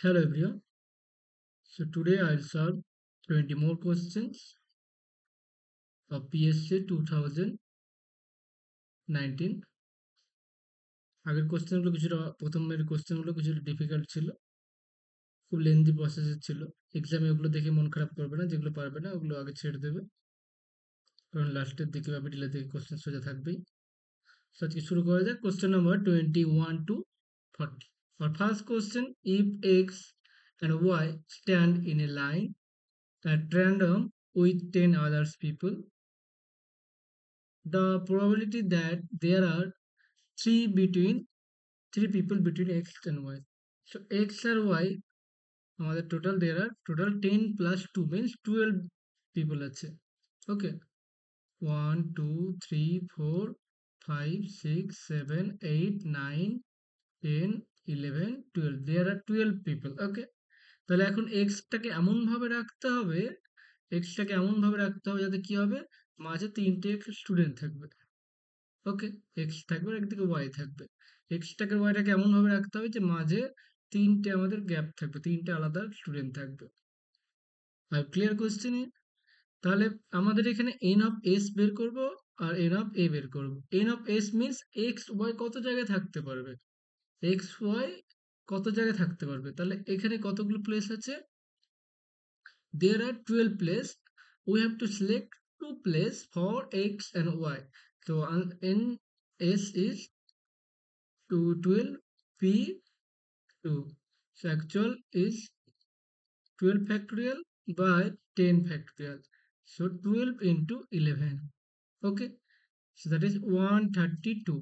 Hello everyone. So today I'll solve 20 more questions of PSC 2019. আগের কোশ্চেনগুলো কিছুটা প্রথমের কোশ্চেনগুলো কিছুটা ডিফিকাল্ট ছিল, খুব লেন্দি প্রসেসের ছিল। এক্সামে ওগুলো দেখে মন খারাপ করবে না, যেগুলো পারবে না ওগুলো আগে ছেড়ে দেবে, কারণ লাস্টের দিকে বা মিডিলের দিকে কোশ্চেন সোজা থাকবেই। তো আজকে শুরু করা যাক question number 21 to 40. For first question, if x and y stand in a line at random with 10 others people, the probability that there are three between three people between x and y. So x আর y আমাদের total there are total 10 plus 2 means 12 people আছে। ওকে, 1 2 3 4 5 6 7 8 9 10 11 12 there are 12 people। ওকে, তাহলে এখন এক্সটাকে এমনভাবে রাখতে হবে, যাতে কি হবে, মাঝে তিনটে স্টুডেন্ট থাকবে। ওকে, এক্স থাকবে আর একদিকে ওয়াই থাকবে। এক্সটাকে ওয়াইটাকে এমনভাবে রাখতে হবে যে মাঝে তিনটে আমাদের গ্যাপ থাকবে, তিনটে আলাদা স্টুডেন্ট থাকবে। আর ক্লিয়ার কোশ্চেনে তাহলে আমাদের এখানে এন অফ এস বের করব আর এন অফ এ বের করব। N of S means X Y কত জায়গায় থাকতে পারবে, এক্স ওয়াই কত জায়গায় থাকতে পারবে। তাহলে এখানে কতগুলো প্লেস আছে, there are 12 place, we have to select two place for x and y. So n s is 12 p 2, so actual is 12 factorial by 10 factorial, so 12 into 11. Okay, so that is 132.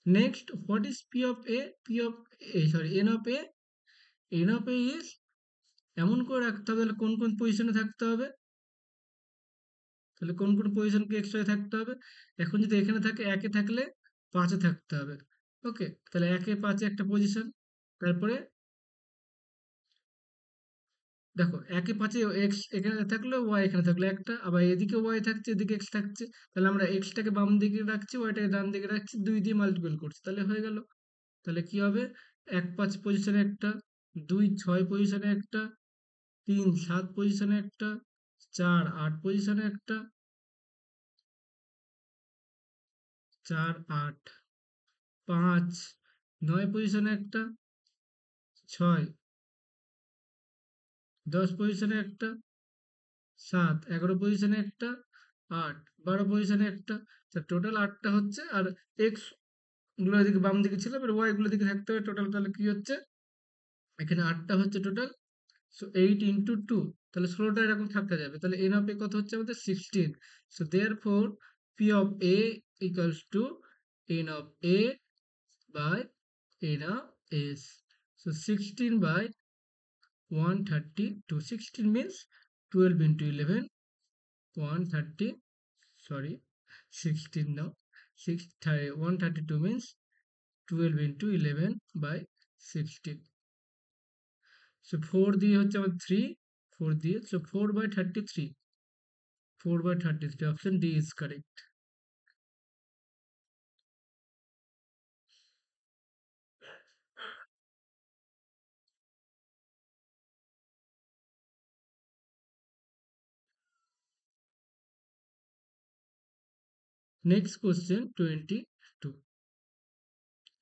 Next, what is p of a? P of a, sorry, n of a, n of a is এমন করে রাখতে হবে, তাহলে কোন কোন পজিশনে থাকতে হবে, তাহলে কোন কোন পজিশনকে এক্সট্রা থাকতে হবে। এখন যদি এখানে থাকে একে থাকলে পাঁচে থাকতে হবে। ওকে, তাহলে একে পাঁচে একটা পজিশন, তারপরে দেখো একে পাঁচে এক্স এখানে থাকলো, ওয়াই এখানে থাকলো একটা, আবার এদিকে ওয়াই থাকছে, এদিকে এক্স থাকছে, তাহলে আমরা এক্সটাকে বাম দিকে রাখছি, ওয়াইটাকে ডান দিকে রাখছি, দুই দিয়ে মাল্টিপল করছি, তাহলে হয়ে গেল। তাহলে কি হবে, এক পাঁচ পজিশনে একটা, দুই ছয় পজিশনে একটা, তিন সাত পজিশনে একটা, চার আট পজিশনে একটা, চার আট, পাঁচ নয় পজিশনে একটা, ছয় 10 পজিশনে একটা, 7 11 পজিশনে একটা, 8 12 পজিশনে একটা। টোটাল 8টা হচ্ছে। আর এক্স গুলো এদিকে বাম দিকে ছিল, এবার ওয়াই গুলো দিকে থাকতে হবে টোটাল। তাহলে কি হচ্ছে, এখানে 8টা হচ্ছে টোটাল। সো 8 ইন্টু 2, তাহলে 16টা এরকম থাকা যাবে। তাহলে এন অফ এ কত হচ্ছে আমাদের 16। So there four P of A equals to N of A by N of S. So 16 by 132, 16 means 12 into 11, 130, sorry, 16 now, 132 means 12 into 11 by 16. So 4 দিয়ে হচ্ছে আমার 3, 4 দিয়ে, so 4 by 33, 4 by 33, option D is correct. Next question 22.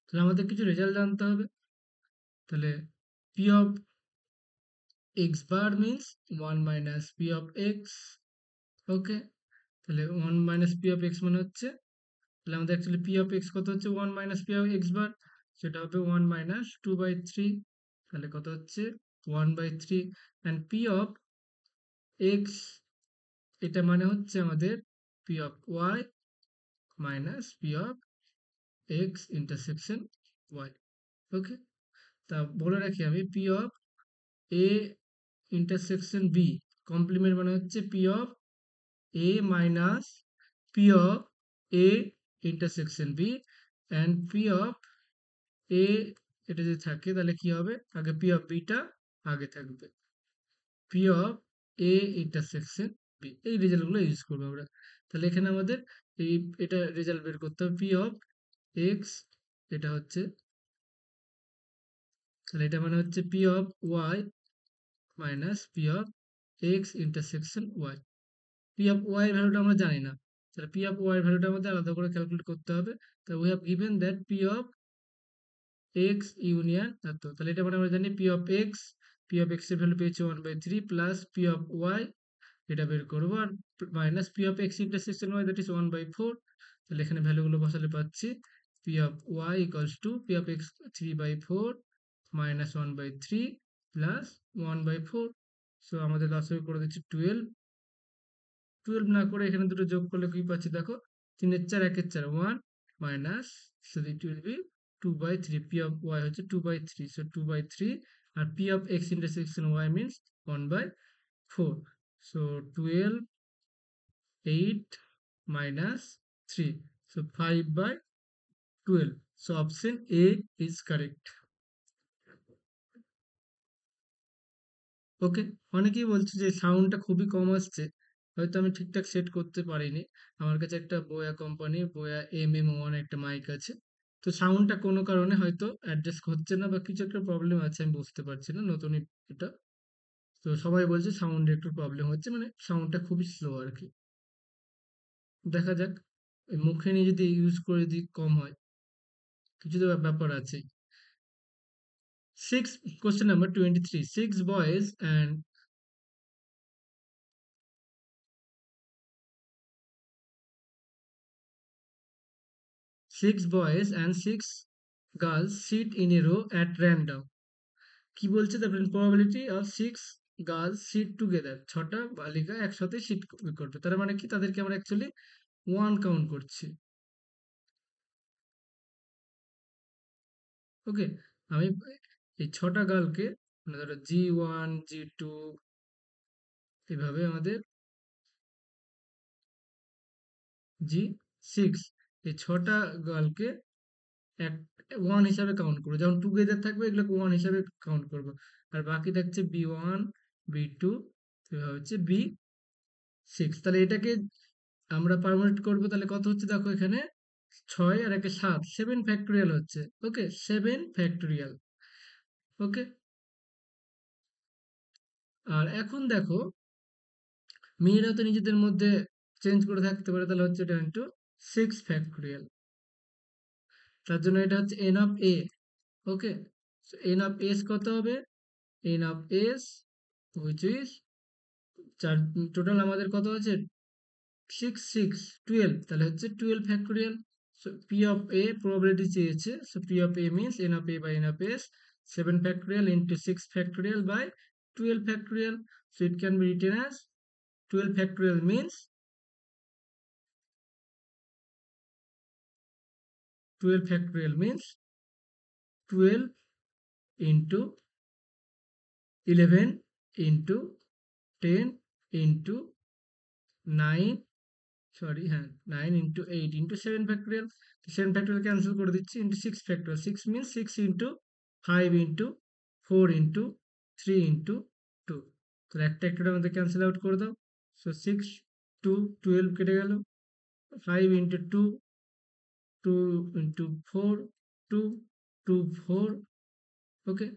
তাহলে আমাদের কিছু result জানতে হবে। তাহলে p of x bar means 1 minus p of x. ওকে, তাহলে 1 minus p of x মানে হচ্ছে, তাহলে আমাদের অ্যাকচুয়ালি পি অফ এক্স কত হচ্ছে, 1 minus P of x bar, সেটা হবে 1 মাইনাস 2/3। তাহলে কত হচ্ছে 1/3। অ্যান্ড পি অফ এক্স, এটা মানে হচ্ছে আমাদের P of Y minus P of X intersection Y. Okay, তা বলে রাখি আমি, P of A intersection B complement মানে হচ্ছে P of A minus P of A intersection B, and P of A, এটা যদি থাকে তাহলে কি হবে, আগে পি অফ বিটা আগে থাকবে, P of A intersection B, এই রেজাল্টগুলো ইউজ করবো আমরা। তাহলে এখানে আমাদের এই এটা রেজাল্ট বের করতে হবে, পি অফ এক্স, এটা হচ্ছে তাহলে এটা মানে হচ্ছে P of Y minus P of X intersection Y. P of Y এর ভ্যালুটা আমরা জানি না, তাহলে পি অফ ওয়াই এর ভ্যালুটা আমাদের আলাদা করে ক্যালকুলেট করতে হবে। তো we have given that P of X union এত, তাহলে এটা মানে আমরা জানি পি অফ এক্স এর ভ্যালু পেয়েছি 1/3 প্লাস পি অফ ওয়াই, এটা বের করবো, আর minus P of X intersection Y that is 1/4। তাহলে এখানে ভ্যালুগুলো বসালে পাচ্ছি P of Y equals to P of X 3/4 minus 1/3 plus 1/4। So আমাদের লাস্ট করে দিচ্ছি 12। 12 না করে এখানে দুটো যোগ করলে কি পাচ্ছি দেখো, 3 এর 4 1 এর 4 1 minus, so it will be 2/3। P of Y হচ্ছে 2/3, সো 2/3, আর P of X intersection Y means 1/4। So 12 8 minus 3, so 5/12, so option A is correct. ওকে, অনেকেই বলছে যে সাউন্ডটা খুবই কম আসছে, হয়তো আমি ঠিকঠাক সেট করতে পারিনি। আমার কাছে একটা বোয়া কোম্পানি বোয়া MM1 একটা মাইক আছে, তো সাউন্ডটা কোনো কারণে হয়তো অ্যাডজাস্ট হচ্ছে না বা কিছু একটা প্রবলেম আছে, আমি বুঝতে পারছি না নতুন এটা। তো সবাই বলছে সাউন্ডে একটু প্রবলেম হচ্ছে, মানে সাউন্ডটা খুবই স্লো আর কি। দেখা যাক, মুখে নিয়ে যদি ইউজ করে যদি কম হয়, কিছু তো ব্যাপার আছে। Six Question number 23. Six boys and six girls sit in a row at random. কি বলছে? The probability of six girls sit together. 6টা বালিকা একসাথে সিট করবে। তার মানে কি, তাদেরকে আমরা অ্যাকচুয়ালি ওয়ান কাউন্ট করছি। ওকে, আমি এই 6টা গার্লকে, মানে ধরো G1 G2 এভাবে আমাদের G6, এই 6টা গার্লকে এক ওয়ান হিসাবে কাউন্ট করবো, যেমন টুগেদার থাকবে এগুলোকে ওয়ান হিসাবে কাউন্ট করবো। আর বাকি থাকছে B1 B2 এভাবে হচ্ছে B6। তাহলে এটাকে আমরা পারমুটেট করবো, তাহলে কত হচ্ছে দেখো এখানে, 6 আর 1 7, 7 ফ্যাক্টোরিয়াল হচ্ছে। ওকে, 7 ফ্যাক্টোরিয়াল। ওকে, আর এখন দেখো মেয়েরা তো নিজেদের মধ্যে চেঞ্জ করে থাকতে পারে, তাহলে হচ্ছে এটা ইন্টু 6 ফ্যাক্টোরিয়াল। তার জন্য এটা হচ্ছে N of A. Okay, N of S কত হবে, N of S which is চার, টোটাল আমাদের কত আছে, 6 6 12, তাহলে হচ্ছে 12 factorial. So P of A probability চেয়েছে, so P of A means N of A by N of S, 7 factorial into 6 factorial by 12 factorial. So it can be written as 12 factorial means 12 factorial means 12 into 11 into 10 into 9, sorry হ্যাঁ 9 into 8 into 7 factorial. 7 factorial cancel করে দিচ্ছি, into 6 factorial, 6 means 6 into 5 into 4 into 3 into 2। তাহলে একটা একটা আমাদের cancel out করে দাও। So 6 2 12 কেটে গেল, 5 ইন্টু 2 2 ইন্টু 4 2 2 4। ওকে,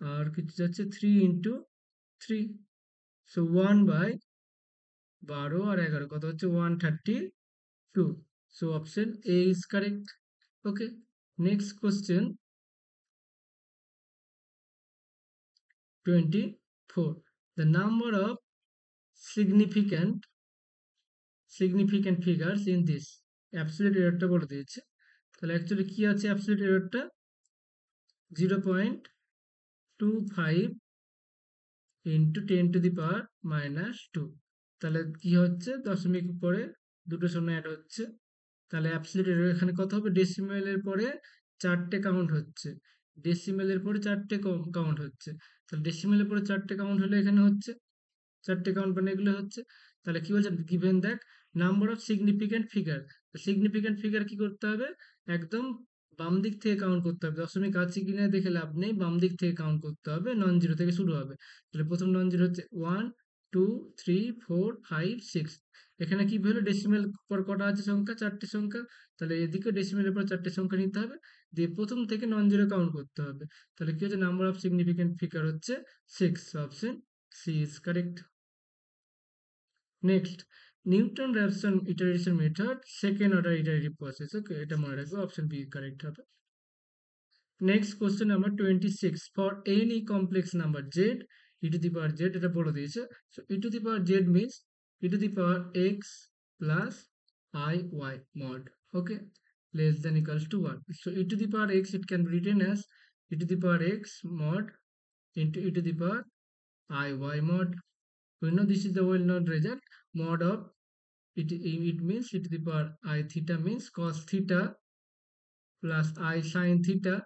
আর কিছু যাচ্ছে 3 ইন্টু 3, সো 1/12 আর 11 কত হচ্ছে 132। So option A is correct. Okay. Next question 24. The number of significant figures in this. Absolute error টা বলে দিয়েছে। তাহলে অ্যাকচুয়ালি কি আছে অ্যাবসলিউট এররটা, 0.25 ইন্টু 10⁻⁻²। তাহলে কি হচ্ছে, দশমিক পরে দুটো শূন্য অ্যাড হচ্ছে, তাহলে অ্যাবসলিউট এরর এখানে কত হবে, ডেসিমেলের পরে 4টে কাউন্ট হচ্ছে, ডেসিমেলের পরে 4টে কাউন্ট হচ্ছে। তাহলে ডেসিমেলের পরে 4টে কাউন্ট হলে এখানে হচ্ছে 4টে কাউন্ট, মানে এগুলো হচ্ছে। তাহলে কি বলছে, given that number of significant figure. Significant figure কি করতে হবে, একদম বাম দিক থেকে কাউন্ট করতে হবে, দশমিক আছে কিনা দেখে লাভ নেই, বাম দিক থেকে কাউন্ট করতে হবে, নন জিরো থেকে শুরু হবে। তাহলে প্রথম নন জিরো হচ্ছে 1, 2 3 4 5 6 এখানে কি হলো ডেসিমেল পর কটা আছে সংখ্যা চারটি সংখ্যা তাহলে এদিকে ডেসিমেলের পর চারটি সংখ্যা নিতে হবে দিয়ে প্রথম থেকে নন জিরো কাউন্ট করতে হবে তাহলে কি হচ্ছে নাম্বার অফ সিগনিফিকেন্ট ফিগার হচ্ছে 6 option C is correct next Newton Raphson iteration method second order iterative process okay এটা মনে রাখবে অপশন বি কারেক্ট হবে next question number 26 for any complex number Z E to the power Z এটা বলে দিয়েছে so E to the power Z means E to the power X plus I Y mod okay less than equals to 1 so e to the power x it can be written as e to the power x mod into e to the power I y mod we know this is the well known result mod of it means e to the power I theta means cos theta plus I sin theta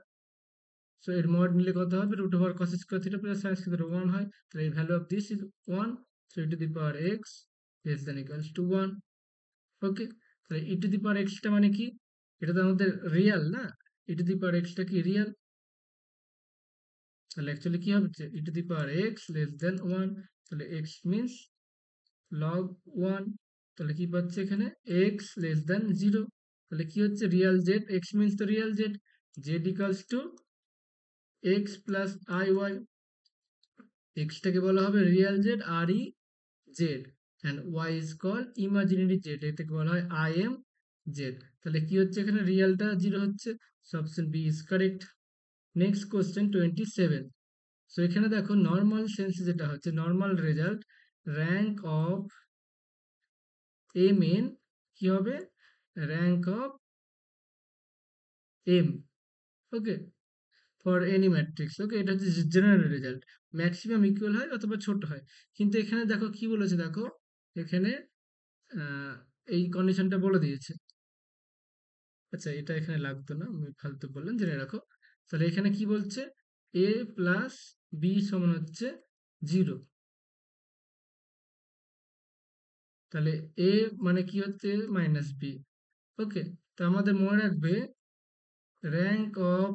so এর mod নিলে কত হবে root over cos square theta plus sin square theta 1 হয় তাহলে এই value of this is 1 so e to the power x less than equals to 1 ওকে তাহলে e to the power x টা মানে কি এটা তো আমাদের রিয়েল না e to the power x টা কি রিয়েল তাহলে অ্যাকচুয়ালি কি হবে e to the power x less than 1 তাহলে x means log 1 তাহলে কি পাচ্ছে এখানে x less than 0 তাহলে কি হচ্ছে রিয়েল z x means তো real z z equals to x plus iy x টাকে বলা হবে রিয়েল z আর E Z and y is called imaginary z এটাকে বলা হয় I m z তাহলে কি হচ্ছে এখানে রিয়েলটা 0 হচ্ছে so option B is correct next question 27 so এখানে দেখো নর্মাল সেন্সে যেটা হচ্ছে normal result rank of M N কি হবে rank of M okay for any matrix okay এটা হচ্ছে জেনারেল রেজাল্ট ম্যাক্সিমাম ইকুয়াল হয় অথবা ছোট হয় কিন্তু এখানে দেখো কি বলেছে দেখো এখানে এই কন্ডিশনটা বলে দিয়েছে আচ্ছা এটা এখানে লাগতো না আমি ফালতু বললাম জেনে রাখো তাহলে এখানে কি বলছে এ প্লাস বি সমান হচ্ছে 0 তাহলে এ মানে কি হচ্ছে মাইনাস বি ওকে তো আমাদের মনে রাখবে র্যাঙ্ক অফ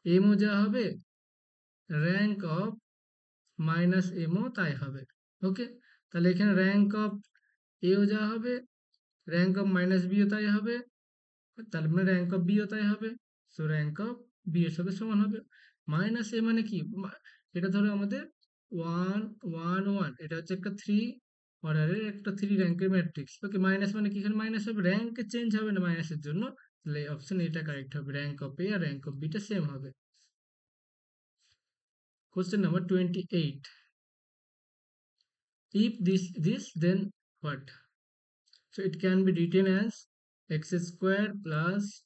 এমও যা হবে র্যাঙ্ক অফ মাইনাস এমও তাই হবে ওকে তাহলে এখানে র্যাঙ্ক অফ এও যা হবে র্যাঙ্ক অফ মাইনাস বিও তাই হবে তাহলে মানে র্যাঙ্ক অফ বিও তাই হবে সো র্যাঙ্ক অফ বি এর সাথে সমান হবে মাইনাস এ মানে কি এটা ধরো আমাদের 1 1 1 এটা হচ্ছে একটা 3 অর্ডারের একটা 3 র্যাঙ্কের ম্যাট্রিক্স ওকে মাইনাস মানে কি এখানে মাইনাস হবে র্যাঙ্কে চেঞ্জ হবে না মাইনাসের জন্য তাহলে অপশন এটা কারেক্ট হবে র্যাঙ্ক অফ এ আর র্যাঙ্ক অফ বিটা সেম হবে question number 28 if this then what so it can be written as x square plus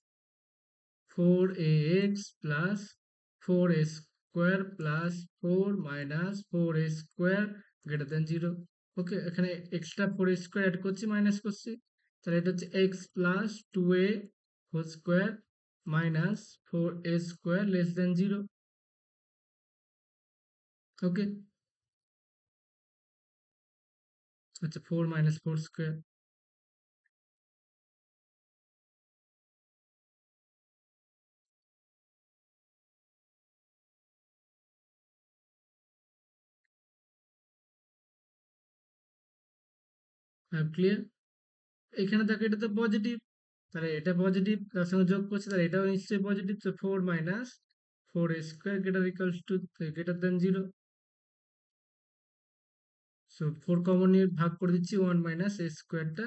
4ax plus 4a square plus 4 minus 4a square greater than 0 okay এখানে extra 4a square add করছি minus করছি তাহলে এটা হচ্ছে x plus 2a whole square minus 4a square less than 0 okay আচ্ছা 4 minus 4 square clear এখানে দেখো এটা তো পজিটিভ তাহলে এটা পজিটিভ তার সঙ্গে যোগ করছে তাহলে এটাও নিশ্চয়ই পজিটিভ তো 4 minus 4 square greater equals to greater than 0 so 4 common নিয়ে ভাগ করে দিচ্ছি 1 মাইনাস এ স্কোয়ারটা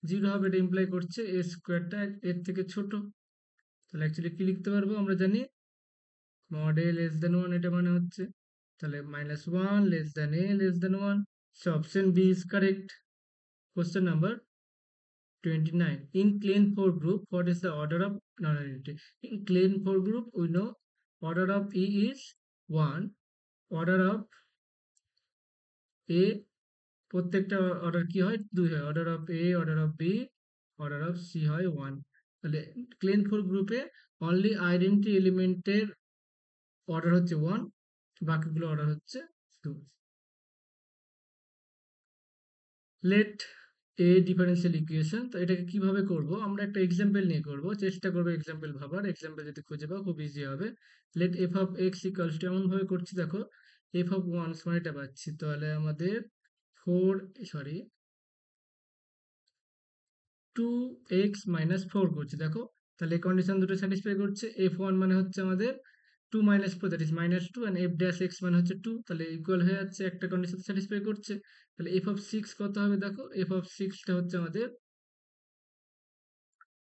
0 হবে এটা ইমপ্লাই করছে এ স্কোয়ারটা এর থেকে ছোট তাহলে অ্যাকচুয়ালি কি লিখতে পারবো আমরা জানি মড এ লেস দেন 1 এটা মানে হচ্ছে তাহলে minus 1 less than A less than 1 so option B is correct question number 29 in clean 4 group what is the order of nonlinearity in clean 4 group we know order of e is 1 order of a প্রত্যেকটা order কি হয় 2 হয় order of A order of B order of C হয় 1 তাহলে clean 4 গ্রুপে only identity এলিমেন্টের order হচ্ছে 1 বাকিগুলো অর্ডার হচ্ছে 2 লেট এ ডিফারেনশিয়াল ইকুয়েশন। তো এটাকে কিভাবে করব, আমরা একটা এক্সাম্পল নিয়ে করব, চেষ্টা করবো এক্সাম্পল ভাবার। এক্সাম্পল যদি খুঁজে পাও খুব ইজি হবে। Let F of X equals to, এমন ভাবে করছি দেখো, এফ অফ ওয়ান সমান এটা পাচ্ছি, তাহলে আমাদের four, sorry, two X minus four করছি দেখো। তাহলে এই কন্ডিশন দুটো স্যাটিসফাই করছে। এফ ওয়ান মানে হচ্ছে আমাদের two minus four, that is minus two, and F dash X মানে হচ্ছে টু, তাহলে ইকুয়াল হয়ে যাচ্ছে, একটা কন্ডিশন স্যাটিসফাই করছে। তাহলে এফ অফ সিক্স কত হবে দেখো, এফ অফ সিক্সটা হচ্ছে আমাদের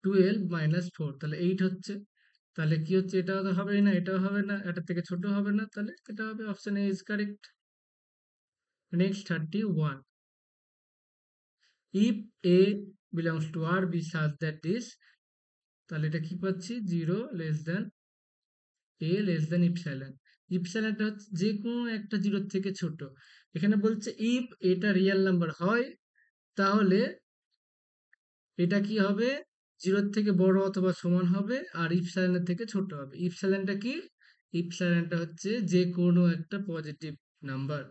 টুয়েলভ মাইনাস ফোর, তাহলে এইট হচ্ছে। তাহলে কি হচ্ছে, এটাও তো হবে না, এটাও হবে না, এটার থেকে ছোট হবে না, তাহলে এটা হবে, option A is correct. Next 31, if A belongs to R B such that this, তাহলে এটা কি পাচ্ছি, zero less than A less than epsilon. ইপসাইলনটা হচ্ছে যে কোনো একটা জিরোর থেকে ছোট। এখানে বলছে ইফ এটা রিয়েল নাম্বার হয়, তাহলে এটা কি হবে, জিরোর থেকে বড় অথবা সমান হবে, আর ইপসাইলনের থেকে ছোট হবে। ইপসাইলনটা কি, ইপসাইলনটা হচ্ছে যে কোনো একটা পজিটিভ নাম্বার।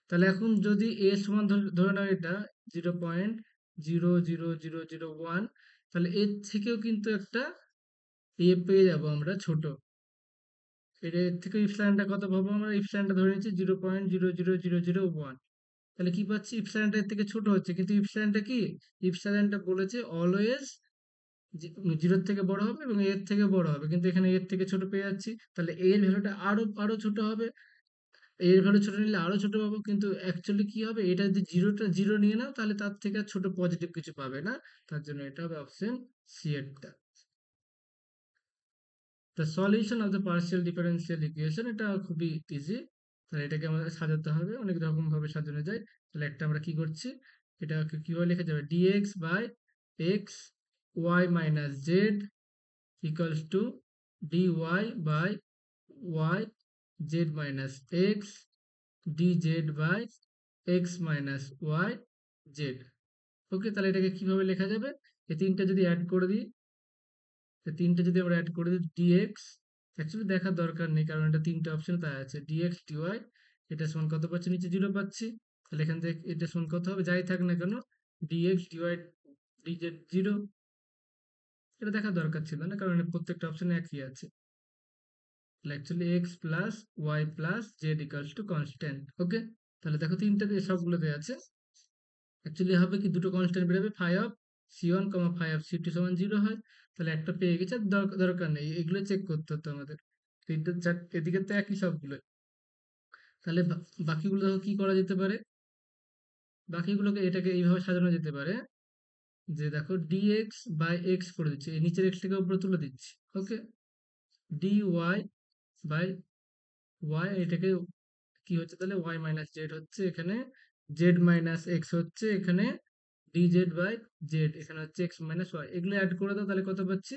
তাহলে এখন যদি এ সমান ধরে নাও এটা 0.00001, তাহলে এর থেকেও কিন্তু একটা এ পেয়ে যাব আমরা ছোট। এর থেকে ইপসাইলনটা কত পাবো আমরা, ইপসাইলনটা ধরে নিচ্ছি 0.00001। তাহলে কি পাচ্ছি, ইপসাইলনটা এর থেকে ছোট হচ্ছে, কিন্তু ইপসাইলনটা কি, ইপসাইলনটা বলেছে অলওয়েজ জিরোর থেকে বড় হবে এবং এর থেকে বড় হবে, কিন্তু এখানে এর থেকে ছোট পেয়ে যাচ্ছি। তাহলে এর ভ্যালুটা আরো আরো ছোট হবে, এর ভ্যালু ছোট নিলে আরো ছোট পাবো, কিন্তু অ্যাকচুয়ালি কি হবে, এটা যদি জিরোটা জিরো নিয়ে নাও, তাহলে তার থেকে আর ছোট পজিটিভ কিছু পাবে না। তার জন্য এটা হবে অপশন সি এরটা। The solution of the partial differential equation, এটা খুবই ইজি। তাহলে এটাকে আমাদের সাজাতে হবে, অনেক রকম ভাবে সাজানো যায়। তাহলে একটা আমরা কি করছি, এটাকে কিভাবে লেখা যাবে, DX by X Y minus Z equals to dy by y z minus x dz by x minus y z। ওকে, তাহলে এটাকে কিভাবে লেখা যাবে, এই তিনটা যদি অ্যাড করে দিই, এই তিনটা যদি আমরা অ্যাড করে দিই, dx, অ্যাকচুয়ালি দেখার দরকার নেই কারণ এটা তিনটা অপশন তাই আছে, dx dy, এটা সমান কত পাচ্ছি, নিচে জিরো পাচ্ছি, তাহলে এখান থেকে এটা সমান কত হবে, যাই থাক না কেন, dx dy dz জিরো। এটা দেখার দরকার ছিল না কারণ প্রত্যেকটা অপশনে একই আছে। Actually X plus Y plus Z equals to constant. Okay, তাহলে দেখো তিনটাতে সবগুলোতে আছে। অ্যাকচুয়ালি হবে কি, দুটো কনস্ট্যান্ট বেরোবে, phi of C one comma phi of C two সমান জিরো হয়। তাহলে একটা পেয়ে গেছে, আর দরকার নেই, এগুলো চেক করতে হতো আমাদের। তিনটে চার এদিকে তো একই সবগুলো। তাহলে বাকিগুলো দেখো কি করা যেতে পারে, বাকিগুলোকে এটাকে এইভাবে সাজানো যেতে পারে, যে দেখো ডিএক্স বাই এক্স করে দিচ্ছি, এই নিচের এক্সটাকে উপরে তুলে দিচ্ছি। ওকে, ডি ওয়াই বাই ওয়াই, এটাকে কি হচ্ছে তাহলে, ওয়াই মাইনাস জেড হচ্ছে এখানে, জেড মাইনাস এক্স হচ্ছে এখানে, ডিজেড বাই জেড এখানে হচ্ছে এক্স মাইনাস ওয়াই, এগুলো অ্যাড করে দাও, তাহলে কত পাচ্ছি,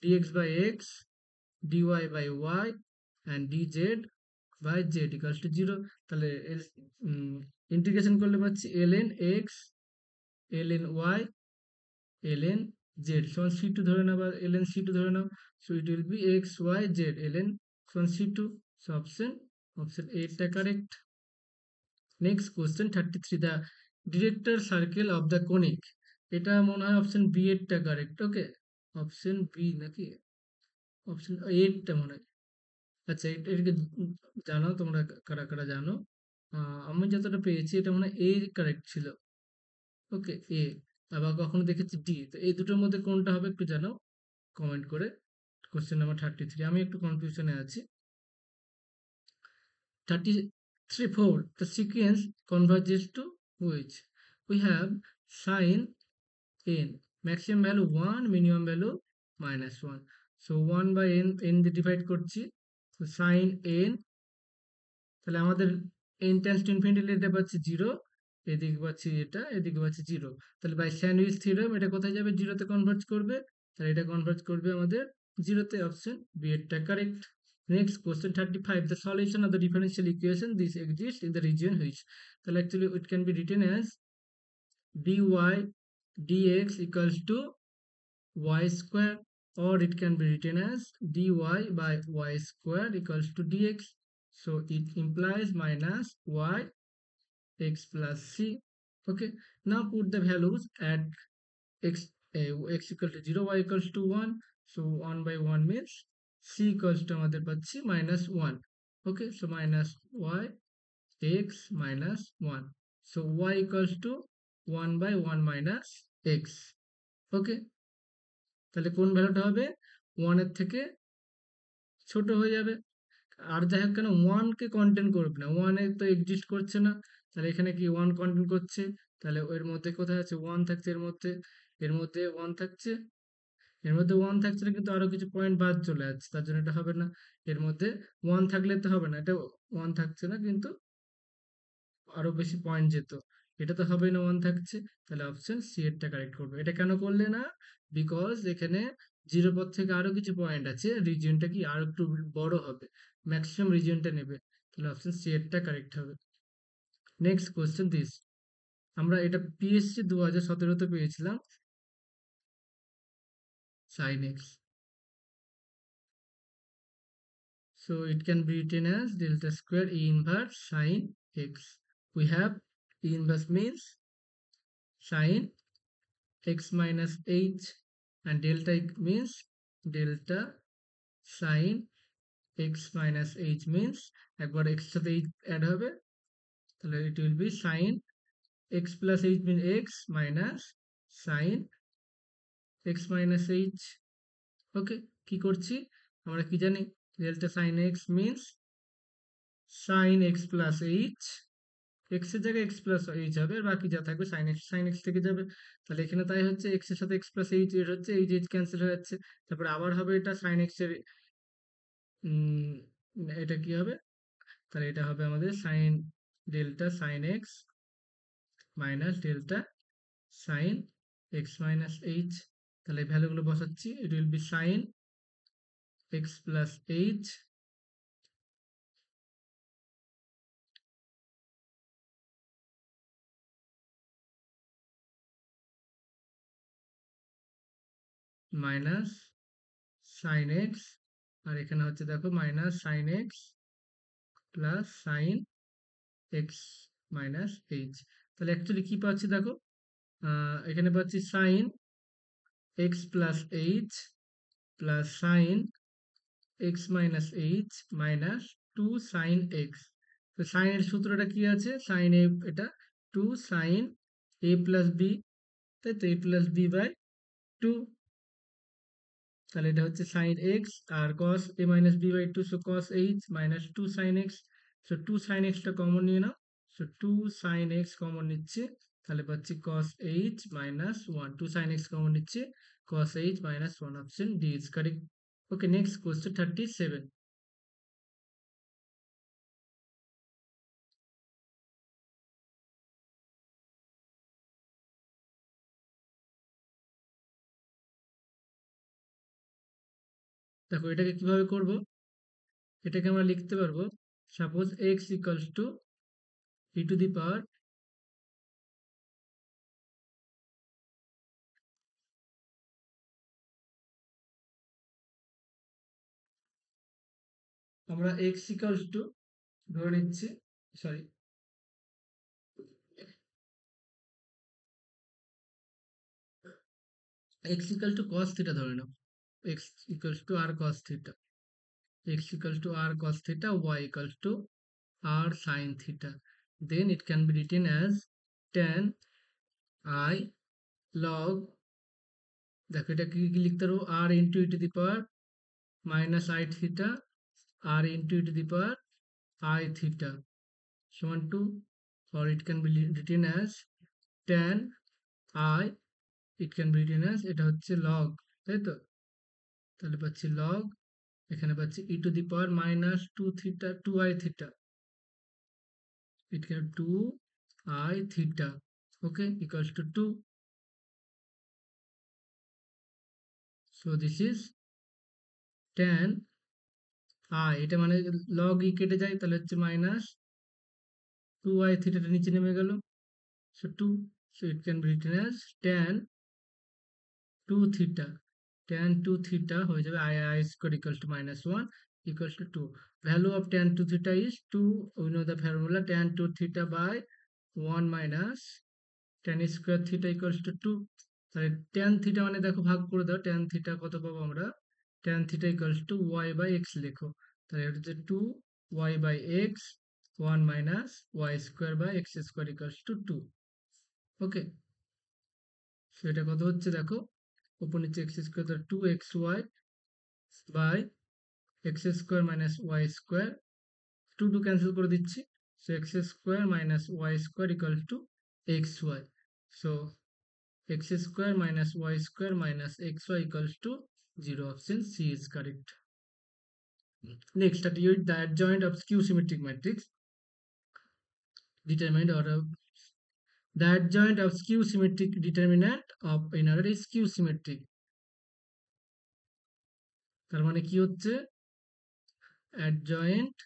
dx by X dy by Y and dz by Z equals to zero. তাহলে ইন্টিগ্রেশন করলে পাচ্ছি L N X L N Y L N Z সমান সি টু ধরে নাও, বা এল এন সি টু ধরে নাও, so it will be X Y Z L N সমান C two. So option option এইটটা correct. Next question 33, the director circle of the conic, এটা মনে হয় অপশন বি এরটা কারেক্ট। ওকে, অপশন বি নাকি option এইটটা মনে হয়। আচ্ছা, এটাকে জানো তোমরা, কারা কারা জানো, আমি যতটা পেয়েছি এটা মনে হয় এ কারেক্ট ছিল। ওকে, এ, আবার কখনো দেখেছি ডি, তো এই দুটোর মধ্যে কোনটা হবে একটু জানাও কমেন্ট করে। কোশ্চেন নাম্বার 33, আমি একটু কনফিউশনে আছি। 33 4, the sequence converges to which, we have sin n, maximum value 1, minimum value -1, so 1 by n দিয়ে ডিভাইড করছি, so sin n, তাহলে আমাদের n টেন্স টু ইনফিনিটি এটা পাচ্ছি জিরো, এদিকে পাচ্ছি এটা, এদিকে পাচ্ছি জিরো, তাহলে বাই স্যান্ডউইচ থিওরেম এটা কোথায় যাবে, জিরোতে কনভার্জ করবে, তাহলে এটা কনভার্জ করবে আমাদের জিরোতে, অপশন বি এরটা correct. Next question 35, the solution of the differential equation this exists in the region which, তাহলে actually it can be written as dy dx equals to y square, or it can be written as dy by y square equals to dx, so it implies minus y x plus c। Okay, now put the values at x, x equal to 0, y equals to 1. So 1 by 1 means c equals to আমাদের পাচ্ছি -1. Okay, so minus y x minus 1. So y equals to 1 by 1 minus x. Okay, তাহলে কোন ভ্যালুটা হবে? 1 এর থেকে ছোট হয়ে যাবে। আর যাই হোক কেন 1 কে কন্টেন্ট করবে না, 1 এ তো এক্সিস্ট করছে না, তাহলে এখানে কি 1 কন্টেন্ট করছে, তাহলে এর মধ্যে কোথায় আছে 1 থাকছে, এর মধ্যে 1 থাকছে, এর মধ্যে 1 থাকছে না, কিন্তু আরো কিছু পয়েন্ট বাদ চলে যাচ্ছে, তার জন্য এটা হবে না। এর মধ্যে 1 থাকলে তো হবে না, এটা 1 থাকছে না, কিন্তু আরো বেশি পয়েন্ট যেত, এটা তো হবে না, 1 থাকছে। তাহলে অপশন সি এরটা কারেক্ট করবে। এটা কেন করলে না? বিকজ এখানে জিরো পর থেকে আরো কিছু পয়েন্ট আছে, রিজিয়নটা কি আরো একটু বড় হবে, ম্যাক্সিমাম রিজিয়নটা নেবে, তাহলে অপশন সি এরটা কারেক্ট হবে। নেক্সট কোয়েশ্চেন দিস, আমরা এটা পিএসসি 2017-তে পেয়েছিলাম, sine X. So it can be written as delta square E inverse sine x. We have E inverse means sine x minus h, and delta means delta sine x minus h means একবার x সাথে h add হবে, তাহলে it will be sine x plus h means x minus sine x minus h. ওকে, কি করছি আমরা কি জানি? delta sine x means sine x plus h, x এর জায়গায় x প্লাস এইচ হবে, আর বাকি যা থাকবে সাইন এক্স থেকে যাবে। তাহলে এখানে তাই হচ্ছে, x এর সাথে x প্লাস এইচ এর হচ্ছে এই যে ক্যান্সেল হয়ে যাচ্ছে, তারপরে আবার হবে এটা সাইন এক্স এর, উম, এটা কি হবে? তাহলে এটা হবে আমাদের sine delta sine X minus delta sine X minus H. তাহলে এই ভ্যালুগুলো বসাচ্ছি, it will be sine X plus H minus sine X, আর এখানে হচ্ছে দেখো minus sine X plus sine X minus H. তাহলে অ্যাকচুয়ালি কি পাচ্ছি দেখো, এখানে পাচ্ছি sine X plus H plus sine X minus H minus two sine X. তো সাইনের সূত্রটা কি আছে, সাইন এ, এটা টু সাইন এ প্লাস বি, তাই তো, A plus B by two. তাহলে এটা হচ্ছে সাইন এক্স, আর cos A minus B by two, so cos H minus two sine X. So two sine এক্সটা কমন নিয়ে নাও, so two sine X common নিচ্ছে, তাহলে পাচ্ছি cos H minus one, two sine X common নিচ্ছে, cos H minus one, option D is correct. Okay, next question 37। দেখো এটাকে কিভাবে করব, এটাকে আমরা লিখতে পারবো, suppose X equals to E to the power, আমরা এক্স ইকুয়ালস টু ধরে নিচ্ছি, sorry, X equal to cos theta ধরে নাও, X equals to R cos theta, x equals to r cos theta, y equals to r sin theta. Then it can be written as tan I log, দেখো এটা কি লিখতে পারবো, r into e to the power minus I theta, r into e to the power I theta সমান two, or it can be written as tan I, it can be written as, এটা হচ্ছে log, তাই তো, তাহলে পাচ্ছি log, এখানে পাচ্ছি e to the power minus 2 theta 2 I theta, it can 2 I theta, okay, equals to 2. So this is tan I, এটা মানে log e কেটে যায়, তাহলে হচ্ছে মাইনাস 2 I থিটাটা নিচে নেমে গেল, so 2, so it can be written as tan 2 theta, tan 2 theta হয়ে যাবে I square equals to minus 1 equals to 2. Value of tan 2 theta is 2, we know the formula, tan 2 theta by 1 minus tan square theta equals to 2। তাহলে tan theta মানে দেখো ভাগ করে দাও, tan theta কত পাবো আমরা, tan theta equals to Y by X লেখো। তাহলে এটা হচ্ছে 2 Y by X 1 minus Y square by X square equals to 2। Okay, so এটা কত হচ্ছে দেখো, উপর নিচে এক্স স্কোয়ার, তাহলে 2xy by X square minus Y square, 2 cancel করে দিচ্ছি। So X square minus Y square equal to X Y. So X square minus Y square minus X Y equals to 0। Option C is correct. Next, evaluate the adjoint of skew symmetric matrix determined or the adjoint of skew symmetric determinant of in order is skew symmetric। তার মানে কি হচ্ছে, adjoint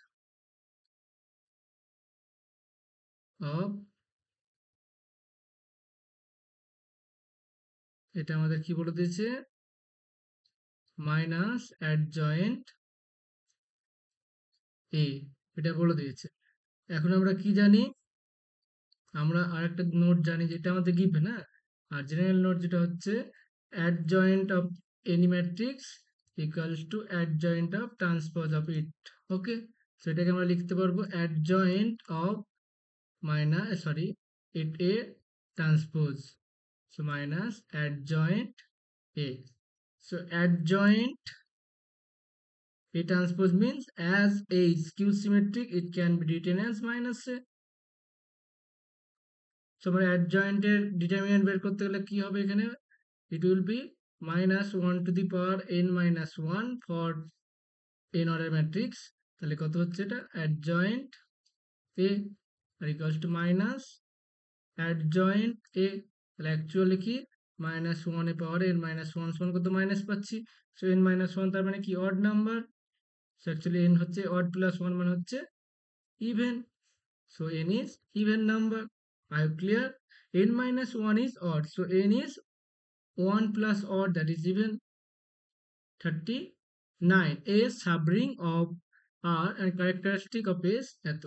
of, এটা আমাদের কি বলে দিয়েছে, minus adjoint a, এটা বলে দিয়েছে। এখন আমরা কি জানি, আমরা আরেকটা নোট জানি যেটা আমাদের গিভেন, হ্যাঁ। আর জেনারেল নোট যেটা হচ্ছে adjoint of any matrix equals to adjoint of transpose of it। Okay, so এটাকে আমরা লিখতে পারবো adjoint of minus sorry it a transpose, so minus adjoint a, so adjoint a transpose means as a is skew symmetric it can be written as minus a। So আমরা অ্যাডজয়েন্টের determinant বের করতে গেলে কি হবে এখানে, it will be minus 1 to the power n minus 1 for n order matrix। তাহলে কত হচ্ছে এটা, adjoint a আর equals to minus adjoint a, তাহলে অ্যাকচুয়ালি কি minus 1 A power n minus 1 সমান কত, মাইনাস পাচ্ছি। সো n মাইনাস 1 তার মানে কি odd number, so actually n হচ্ছে অড প্লাস 1 মানে হচ্ছে even, so n is even number। Are you clear? n minus 1 is odd, so n is 1 plus odd, that is even 39। a subring of r and characteristic of s এত,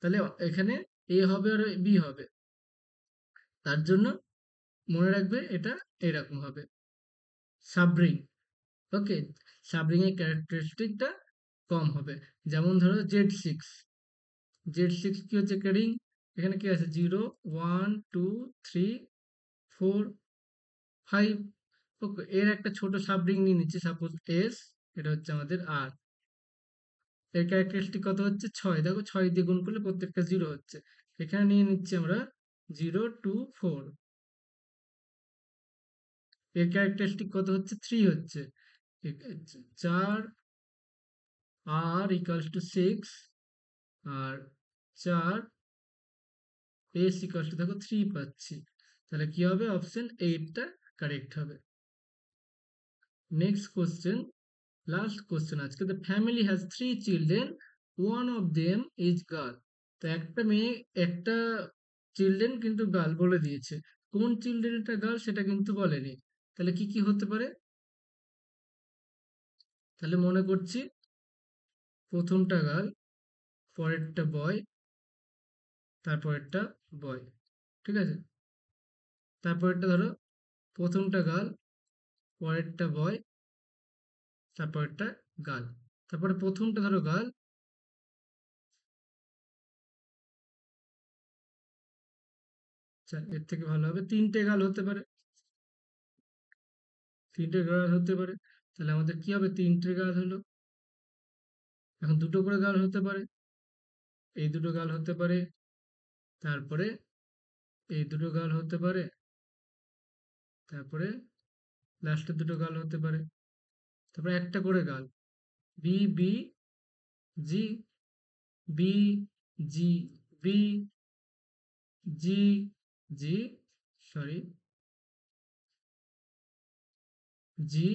তাহলে এখানে a হবে আর b হবে, তার জন্য মনে রাখবে এটা এরকম হবে সাবরিং। ওকে, সাবরিং এর ক্যারেক্টারিস্টিকটা কম হবে। যেমন ধরো z6, z6 কি হচ্ছে ক্যারিং, এখানে কি আছে 0 1 2 3 4 5। ওকে, এর একটা ছোট সাবরিং নিয়ে নিচ্ছি, সাপোজ এস, এটা হচ্ছে আমাদের আর, এর ক্যারেক্টারিস্টিক কত হচ্ছে 6, দেখো 6 দিয়ে গুণ করলে প্রত্যেকটা 0 হচ্ছে। এখানে নিয়ে নিচ্ছি আমরা 0 2 4, এর ক্যারেক্টারিস্টিক কত হচ্ছে 3 হচ্ছে, 4 আর ইকুয়ালস টু 6 আর 4 এস ইকুয়ালস টু দেখো 3 পাচ্ছি। তাহলে কি হবে, অপশন 8টা কারেক্ট হবে। নেক্সট কোশ্চেন, লাস্ট কোশ্চেন আজকে, the family has 3 children, one of them is girl. তো একটা মেয়ে, একটা চিলড্রেন কিন্তু গার্ল বলে দিয়েছে, কোন চিলড্রেনটা গার্ল সেটা কিন্তু বলেনি। তাহলে কি কি হতে পারে, তাহলে মনে করছি প্রথমটা গার্ল, পরেরটা বয়, তারপরেরটা বয়, ঠিক আছে। তারপরেরটা ধরো প্রথমটা গার্ল, পরেরটা বয়, তারপরেরটা গার্ল, তারপরে প্রথমটা ধরো গার্ল, এর থেকে ভালো হবে তিনটে গার্ল হতে পারে, তিনটে গার্ল হতে পারে। তাহলে আমাদের কি হবে, তিনটে গার্ল হলো। এখন দুটো করে গার্ল হতে পারে, এই দুটো গার্ল হতে পারে, তারপরে এই দুটো গার্ল হতে পারে, তারপরে লাস্টের দুটো গার্ল হতে পারে, তারপরে একটা করে গার্ল, বি বি জি, বি জি, বি জি, জি, সরি, জি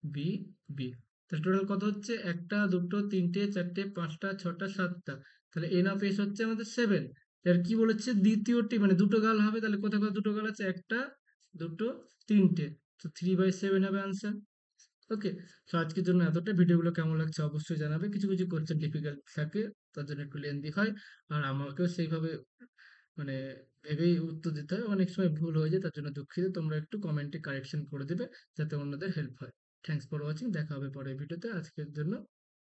বি বি। তাহলে টোটাল কত হচ্ছে, একটা দুটো তিনটে চারটে পাঁচটা ছটা সাতটা, তাহলে এন অফ এস হচ্ছে আমাদের 7। এর কি বলেছে, দ্বিতীয়টি মানে দুটো গাল হবে, তাহলে কোথায় কোথায় দুটো গাল আছে, একটা দুটো তিনটে, তো 3/7 হবে আনসার। ওকে, তো আজকের জন্য এতটা। ভিডিওগুলো কেমন লাগছে অবশ্যই জানাবে, কিছু কিছু কোশ্চেন ডিফিকাল্ট থাকে তার জন্য একটু লেন্দি হয়, আর আমাকেও সেইভাবে মানে ভেবেই উত্তর দিতে হয়। অনেক সময় ভুল হয়ে যায়, তার জন্য দুঃখিত। তোমরা একটু কমেন্টে কারেকশন করে দিবে যাতে অন্যদের হেল্প হয়। Thanks for watching. দেখা হবে পরের ভিডিওতে। আজকের জন্য